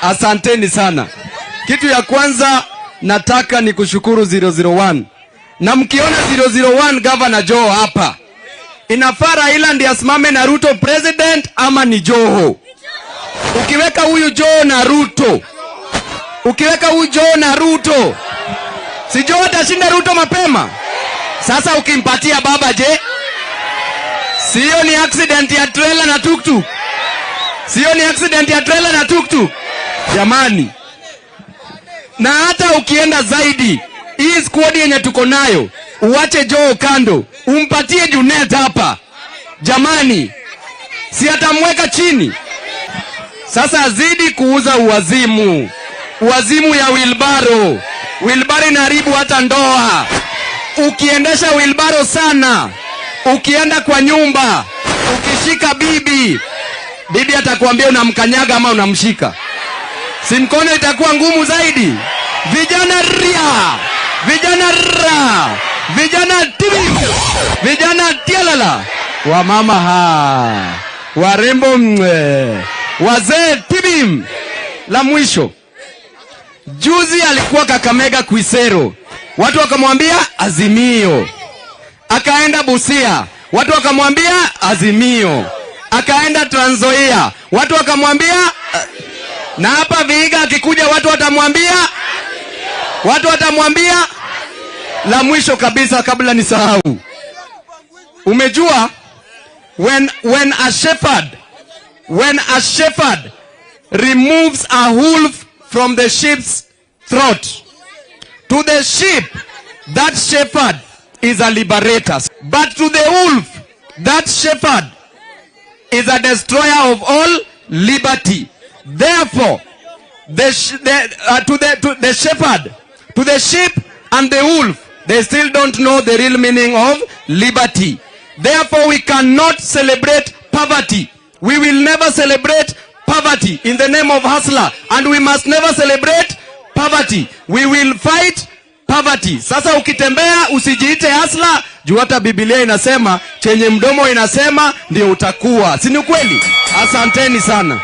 Asanteni sana. Kitu ya kwanza nataka ni kushukuru 001. Na mkiona 001 Governor Joho hapa, inafaa Raila ndiye asimame na Ruto president ama ni Joho? Ukiweka huyu Joho na Ruto, si Joho atashinda Ruto mapema? Sasa ukimpatia baba je? Sio ni accident ya trailer na tuktuk? Jamani. Na hata ukienda zaidi, hii squad yenye tuko nayo, uache Joho kando, umpatie Junet hapa. Jamani, si atamweka chini? Sasa azidi kuuza uwazimu ya Wheelbarrow. Wheelbarrow inaharibu hata ndoa. Ukiendesha Wheelbarrow sana, ukienda kwa nyumba, ukishika bibi atakwambia unamkanyaga ama unamshika. Si mkono itakuwa ngumu zaidi? Vijana vijana tialala, wamama warembo wazee tibim. La mwisho, juzi alikuwa Kakamega Kwisero, watu wakamwambia Azimio. Akaenda Busia, watu wakamwambia Azimio. Akaenda Trans Nzoia, watu wakamwambia na hapa Vihiga akikuja watu watamwambia. La mwisho kabisa kabla nisahau, umejua when a shepherd removes a wolf from the sheep's throat, to the sheep that shepherd is a liberator, but to the wolf that shepherd is a destroyer of all liberty. Therefore, to the shepherd, to the sheep and the wolf, they still don't know the real meaning of liberty. Therefore, we cannot celebrate poverty. We will never celebrate poverty in the name of hustler, and we must never celebrate poverty. We will fight poverty. Sasa ukitembea usijiite hustler, juu hata Biblia inasema chenye mdomo inasema ndio utakuwa. Si ni kweli? Asanteni sana.